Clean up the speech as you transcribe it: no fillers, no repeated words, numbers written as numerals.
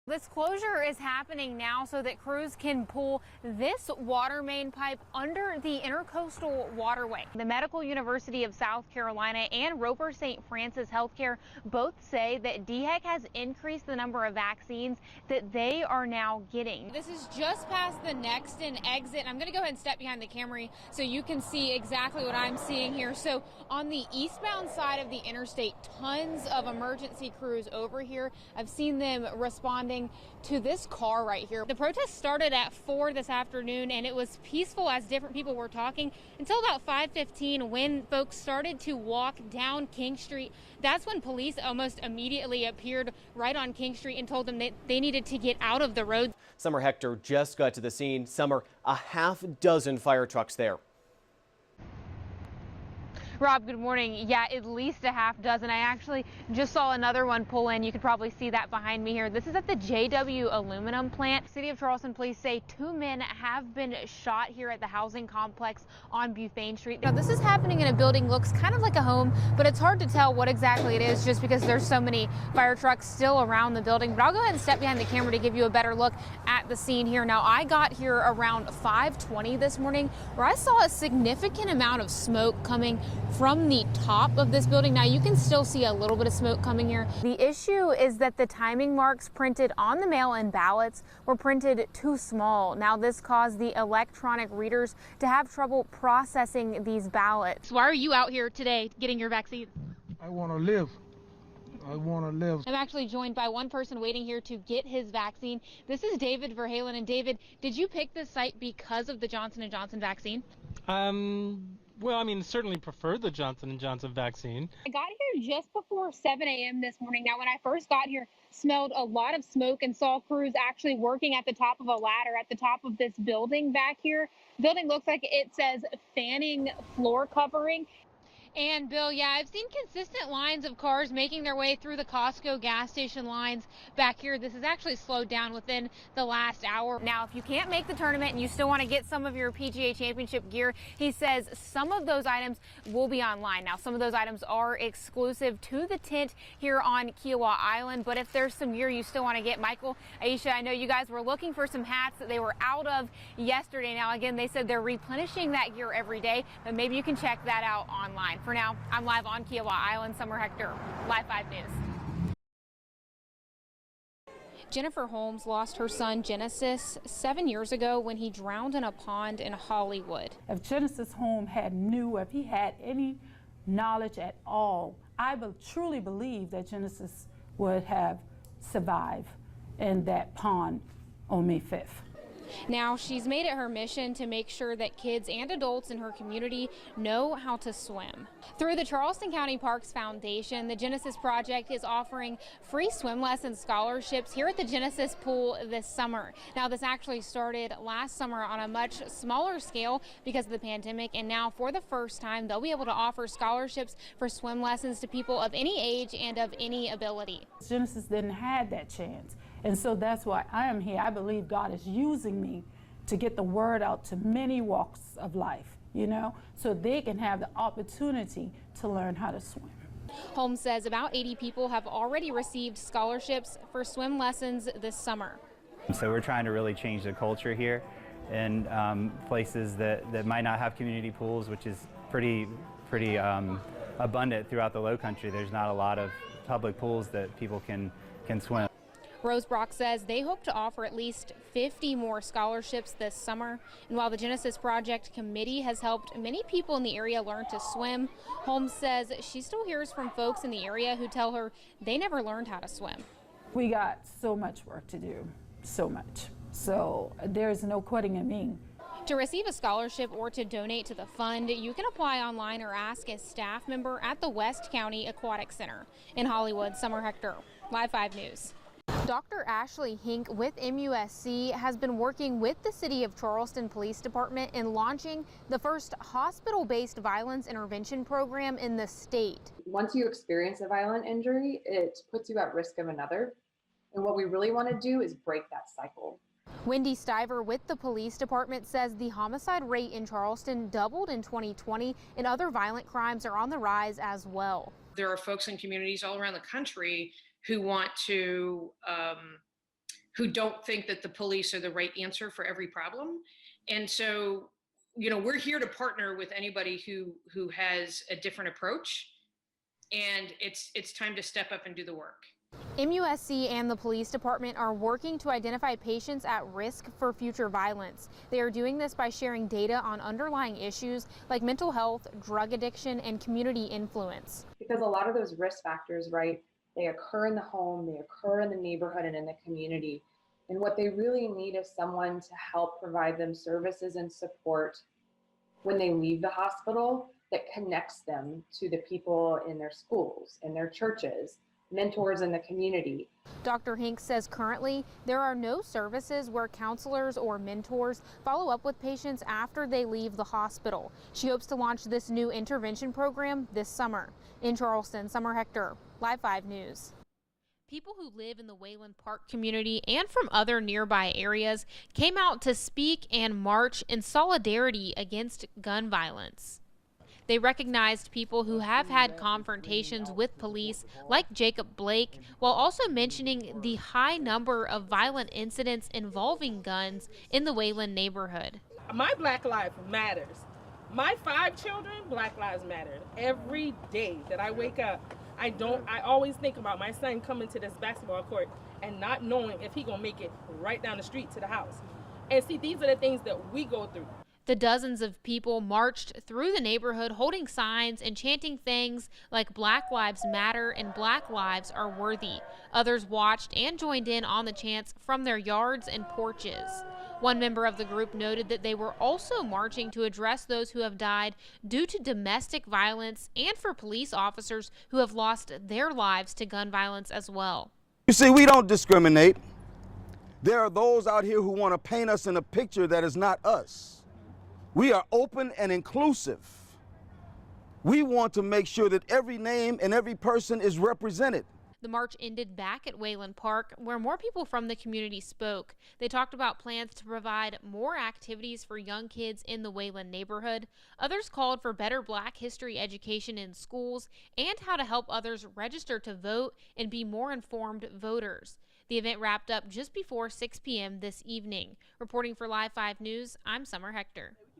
This closure is happening now so that crews can pull this water main pipe under the Intercoastal Waterway. The Medical University of South Carolina and Roper St. Francis Healthcare both say that DHEC has increased the number of vaccines that they are now getting. This is just past the Nexton exit, and I'm going to go ahead and step behind the camera so you can see exactly what I'm seeing here. So on the eastbound side of the interstate, tons of emergency crews over here. I've seen them responding to this car right here. The protest started at 4 this afternoon, and it was peaceful as different people were talking until about 5:15 when folks started to walk down King Street. That's when police almost immediately appeared right on King Street and told them that they needed to get out of the road. Summer Hector just got to the scene. Summer, a half dozen fire trucks there. Rob, good morning. Yeah, at least a half dozen. I actually just saw another one pull in. You could probably see that behind me here. This is at the JW aluminum plant. City of Charleston police say 2 men have been shot here at the housing complex on Bufane Street. Now, this is happening in a building, looks kind of like a home, but it's hard to tell what exactly it is just because there's so many fire trucks still around the building. But I'll go ahead and step behind the camera to give you a better look at the scene here. Now, I got here around 5:20 this morning where I saw a significant amount of smoke coming from the top of this building. Now you can still see a little bit of smoke coming here. The issue is that the timing marks printed on the mail-in ballots were printed too small. Now this caused the electronic readers to have trouble processing these ballots. Why are you out here today getting your vaccine? I want to live. I want to live. I'm actually joined by one person waiting here to get his vaccine. This is David Verhalen. And David, did you pick this site because of the Johnson & Johnson vaccine? Well, I mean, certainly prefer the Johnson & Johnson vaccine. I got here just before 7 a.m. this morning. Now, when I first got here, smelled a lot of smoke and saw crews actually working at the top of a ladder at the top of this building back here. The building looks like it says fanning floor covering. And Bill, yeah, I've seen consistent lines of cars making their way through the Costco gas station lines back here. This has actually slowed down within the last hour. Now, if you can't make the tournament and you still want to get some of your PGA Championship gear, he says some of those items will be online. Now, some of those items are exclusive to the tent here on Kiowa Island, but if there's some gear you still want to get, Michael, Aisha, I know you guys were looking for some hats that they were out of yesterday. Now, again, they said they're replenishing that gear every day, but maybe you can check that out online. For now, I'm live on Kiowa Island. Summer Hector, Live 5 News. Jennifer Holmes lost her son Genesis 7 years ago when he drowned in a pond in Hollywood. If Genesis Holmes if he had any knowledge at all, I truly believe that Genesis would have survived in that pond on May 5th. Now, she's made it her mission to make sure that kids and adults in her community know how to swim. Through the Charleston County Parks Foundation, the Genesis Project is offering free swim lesson scholarships here at the Genesis Pool this summer. Now, this actually started last summer on a much smaller scale because of the pandemic, and now for the first time, they'll be able to offer scholarships for swim lessons to people of any age and of any ability. Genesis didn't have that chance. And so that's why I am here. I believe God is using me to get the word out to many walks of life, so they can have the opportunity to learn how to swim. Holmes says about 80 people have already received scholarships for swim lessons this summer. So we're trying to really change the culture here in places that might not have community pools, which is pretty abundant throughout the Low Country. There's not a lot of public pools that people can swim. Rose Brock says they hope to offer at least 50 more scholarships this summer. And while the Genesis Project Committee has helped many people in the area learn to swim, Holmes says she still hears from folks in the area who tell her they never learned how to swim. We got so much work to do, so much. So there's no quitting in me. To receive a scholarship or to donate to the fund, you can apply online or ask a staff member at the West County Aquatic Center. In Hollywood, Summer Hector, Live 5 News. Dr. Ashley Hink with MUSC has been working with the City of Charleston Police Department in launching the first hospital-based violence intervention program in the state. Once you experience a violent injury, it puts you at risk of another. And what we really want to do is break that cycle. Wendy Stiver with the police department says the homicide rate in Charleston doubled in 2020 and other violent crimes are on the rise as well. There are folks in communities all around the country who want to who don't think that the police are the right answer for every problem. And so, we're here to partner with anybody who has a different approach, and it's time to step up and do the work. MUSC and the police department are working to identify patients at risk for future violence. They are doing this by sharing data on underlying issues like mental health, drug addiction, and community influence. Because a lot of those risk factors, right, they occur in the home, they occur in the neighborhood and in the community. And what they really need is someone to help provide them services and support when they leave the hospital that connects them to the people in their schools, in their churches, mentors in the community. Dr. Hinks says currently there are no services where counselors or mentors follow up with patients after they leave the hospital. She hopes to launch this new intervention program this summer. In Charleston, Summer Hector, Live 5 News. People who live in the Wayland Park community and from other nearby areas came out to speak and march in solidarity against gun violence. They recognized people who have had confrontations with police, like Jacob Blake, while also mentioning the high number of violent incidents involving guns in the Wayland neighborhood. My Black Lives Matters. My 5 children, Black Lives Matter. Every day that I wake up, I always think about my son coming to this basketball court and not knowing if he gonna make it right down the street to the house. And see, these are the things that we go through. The dozens of people marched through the neighborhood holding signs and chanting things like Black Lives Matter and Black Lives Are Worthy. Others watched and joined in on the chants from their yards and porches. One member of the group noted that they were also marching to address those who have died due to domestic violence and for police officers who have lost their lives to gun violence as well. You see, we don't discriminate. There are those out here who want to paint us in a picture that is not us. We are open and inclusive. We want to make sure that every name and every person is represented. The march ended back at Wayland Park, where more people from the community spoke. They talked about plans to provide more activities for young kids in the Wayland neighborhood. Others called for better Black history education in schools and how to help others register to vote and be more informed voters. The event wrapped up just before 6 p.m. this evening. Reporting for Live 5 News, I'm Summer Hector.